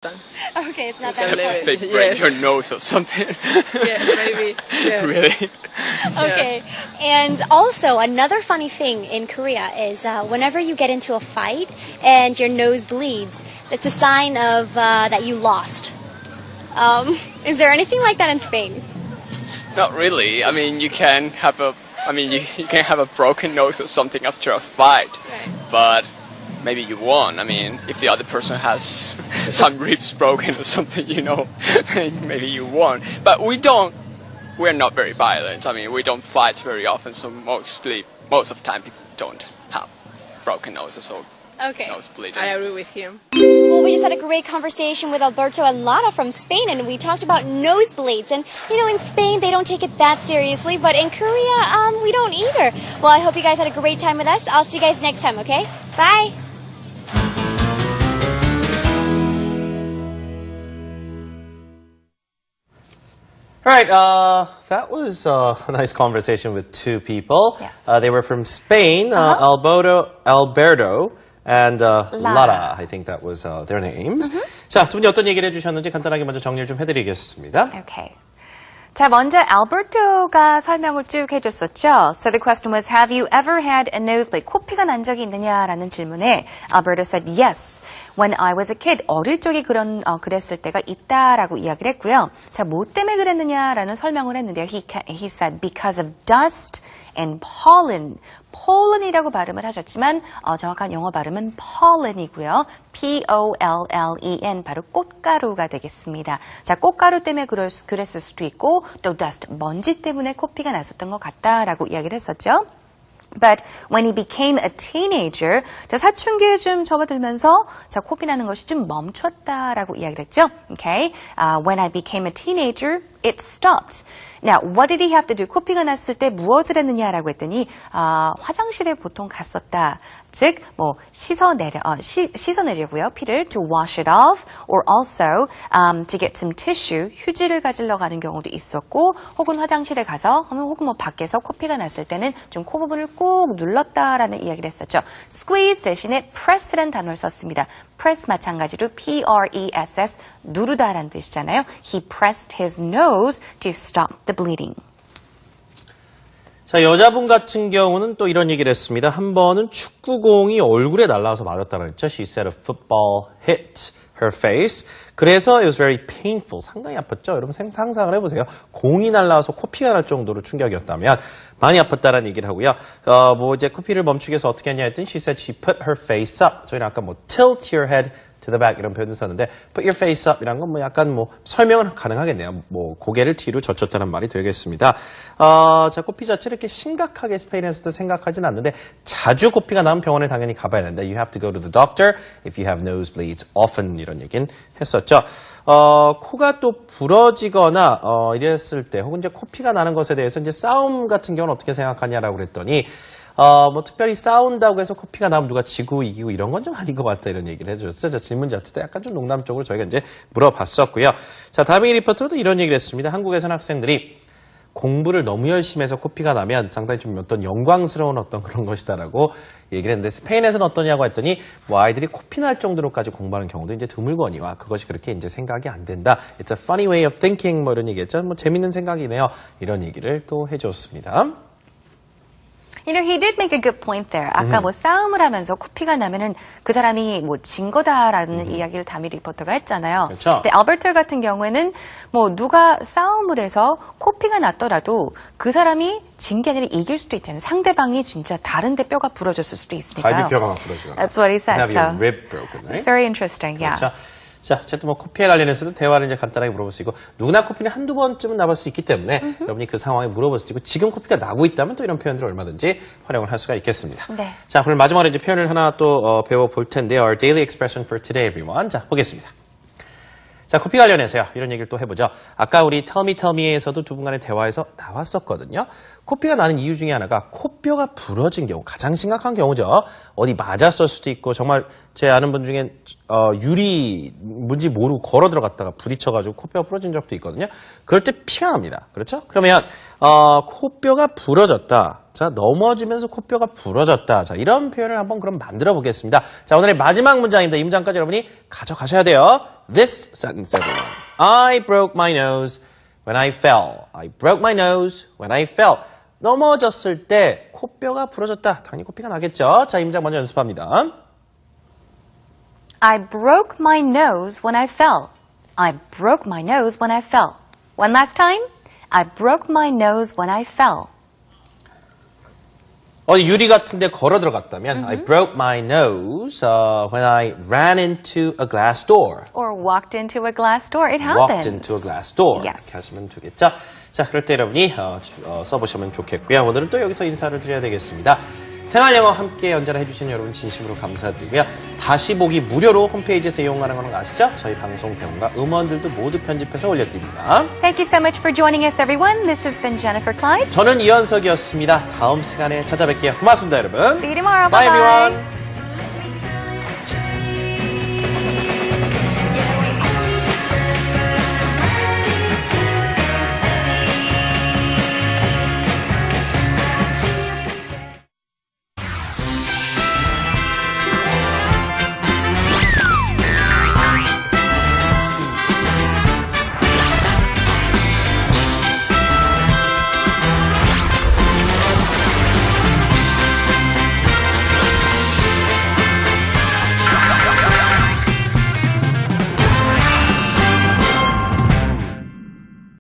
Okay, it's not that Except important. they break Yes. your nose or something. Yeah, maybe. Yeah. Really? Okay, and also another funny thing in Korea is whenever you get into a fight and your nose bleeds, it's a sign of that you lost. Is there anything like that in Spain? Not really. I mean, you can have you can have a broken nose or something after a fight, but maybe you won. I mean, if the other person has some ribs broken or something, then maybe you won. But we're not very violent. I mean, we don't fight very often, so most of the time people don't have broken noses or Okay. nose bleeding. I agree with him. Well, we just had a great conversation with Alberto and Lara from Spain, and we talked about nosebleeds. And, in Spain, they don't take it that seriously, but in Korea, we don't either. Well, I hope you guys had a great time with us. I'll see you guys next time, okay? Bye! All right, that was a nice conversation with two people. Yes. They were from Spain, Alberto and Lara. I think that was their names. 자, 두 분이 어떤 얘기를 해주셨는지 간단하게 먼저 정리를 좀 해드리겠습니다. Okay. 자, 먼저 알버토가 설명을 쭉 해줬었죠. So the question was, have you ever had a nosebleed? 코피가 난 적이 있느냐라는 질문에 Alberto said, yes. When I was a kid, 어릴 적에 그랬을 때가 있다라고 이야기를 했고요. 자, 뭐 때문에 그랬느냐라는 설명을 했는데요. He said, because of dust and pollen. pollen이라고 발음을 하셨지만 정확한 영어 발음은 pollen이고요. P-O-L-L-E-N 바로 꽃가루가 되겠습니다. 자, 꽃가루 때문에 그랬을 수도 있고 또 dust, 먼지 때문에 코피가 났었던 것 같다라고 이야기를 했었죠. But when he became a teenager, 자, 사춘기에 좀 접어들면서 자, 코피 나는 것이 좀 멈췄다라고 이야기를 했죠. Okay? When I became a teenager, it stopped. Now, what did he have to do? 코피가 났을 때 무엇을 했느냐라고 했더니 화장실에 보통 갔었다. 즉, 씻어내려고요. 피를 to wash it off, or also to get some tissue, 휴지를 가지러 가는 경우도 있었고, 혹은 화장실에 가서, 혹은 밖에서 코피가 났을 때는 좀 코 부분을 꾹 눌렀다라는 이야기를 했었죠. squeeze 대신에 press라는 단어를 썼습니다. press 마찬가지로 P-R-E-S-S 누르다라는 뜻이잖아요. He pressed his nose to stop the bleeding. 자, 여자분 같은 경우는 또 이런 얘기를 했습니다. 한 번은 축구공이 얼굴에 날아와서 맞았다고 했죠. She said a football hit her face. 그래서 it was very painful. 상당히 아팠죠. 여러분 상상을 해보세요. 공이 날아와서 코피가 날 정도로 충격이었다면 많이 아팠다라는 얘기를 하고요. 이제 코피를 멈추기 위해서 어떻게 했냐 했더니 she said she put her face up. 저희는 아까 tilt your head to the back 이런 표현을 썼는데 put your face up 이란 건 약간 설명은 가능하겠네요. 고개를 뒤로 젖혔다는 말이 되겠습니다. 자, 코피 자체를 이렇게 심각하게 스페인에서도 생각하진 않는데 자주 코피가 나면 병원에 당연히 가봐야 된다. You have to go to the doctor if you have nosebleeds often 이런 얘기는 했었죠. 코가 또 부러지거나 이랬을 때 혹은 이제 코피가 나는 것에 대해서 이제 싸움 같은 경우는 어떻게 생각하냐라고 그랬더니 특별히 싸운다고 해서 코피가 나면 누가 지고 이기고 이런 건 좀 아닌 것 같다 이런 얘기를 해주셨어요. 질문 자체도 약간 좀 농담적으로 저희가 이제 물어봤었고요. 자, 다미기 리포터도 이런 얘기를 했습니다. 한국에서는 학생들이 공부를 너무 열심히 해서 코피가 나면 상당히 좀 어떤 영광스러운 어떤 그런 것이다라고 얘기를 했는데 스페인에서는 어떠냐고 했더니 아이들이 코피 날 정도로까지 공부하는 경우도 이제 드물거니와 그것이 그렇게 이제 생각이 안 된다. It's a funny way of thinking 이런 얘기했죠. 재밌는 생각이네요. 이런 얘기를 또 해줬습니다. He did make a good point there. 아까 싸움을 하면서 코피가 나면은 그 사람이 진 거다라는 이야기를 다미 리포터가 했잖아요. 그렇죠. 근데 알버토 같은 경우에는 누가 싸움을 해서 코피가 났더라도 그 사람이 진 게 아니라 이길 수도 있잖아요. 상대방이 진짜 다른데 뼈가 부러졌을 수도 있으니까요. 갈비뼈가 막 부러지거나. That's what he said. Have your rib broken, right? It's very interesting. Yeah. 그렇죠. 자, 어쨌든 코피에 관련해서도 대화를 이제 간단하게 물어볼 수 있고 누구나 코피는 한두 번쯤은 나볼 수 있기 때문에 여러분이 그 상황에 물어볼 수 있고 지금 코피가 나고 있다면 또 이런 표현들을 얼마든지 활용을 할 수가 있겠습니다. 네. 자, 오늘 마지막으로 이제 표현을 하나 또 배워볼 텐데요. Our daily expression for today, everyone. 자, 보겠습니다. 자, 코피 관련해서요. 이런 얘기를 또 해보죠. 아까 우리 Tell Me에서도 두 분 간의 대화에서 나왔었거든요. 코피가 나는 이유 중에 하나가 코뼈가 부러진 경우, 가장 심각한 경우죠. 어디 맞았을 수도 있고 정말 제 아는 분 중에 유리 뭔지 모르고 걸어 들어갔다가 부딪혀가지고 코뼈가 부러진 적도 있거든요. 그럴 때 피가 납니다. 그렇죠? 그러면 코뼈가 부러졌다. 자, 넘어지면서 코뼈가 부러졌다. 자, 이런 표현을 한번 그럼 만들어 보겠습니다. 자, 오늘의 마지막 문장입니다. 이 문장까지 여러분이 가져가셔야 돼요. this sentence, everyone. I broke my nose when I fell. I broke my nose when I fell. 넘어졌을 때 코뼈가 부러졌다. 당연히 코피가 나겠죠. 자, 이 문장 먼저 연습합니다. I broke my nose when I fell. I broke my nose when I fell. One last time. I broke my nose when I fell. 유리 같은 데 걸어 들어갔다면 I broke my nose when I ran into a glass door. Or walked into a glass door. It happens. Walked into a glass door. Yes. 이렇게 하시면 되겠죠. 자, 그럴 때 여러분이 써보시면 좋겠고요. 오늘은 또 여기서 인사를 드려야 되겠습니다. 생활영어 함께 연재를 해주신 여러분 진심으로 감사드리고요. 다시 보기 무료로 홈페이지에서 이용하는 건 아시죠? 저희 방송 대본과 음원들도 모두 편집해서 올려드립니다. Thank you so much for joining us, everyone. This has been Jennifer Clyde. 저는 이현석이었습니다. 다음 시간에 찾아뵐게요. 고맙습니다, 여러분. See you tomorrow. Bye, Bye-bye. everyone.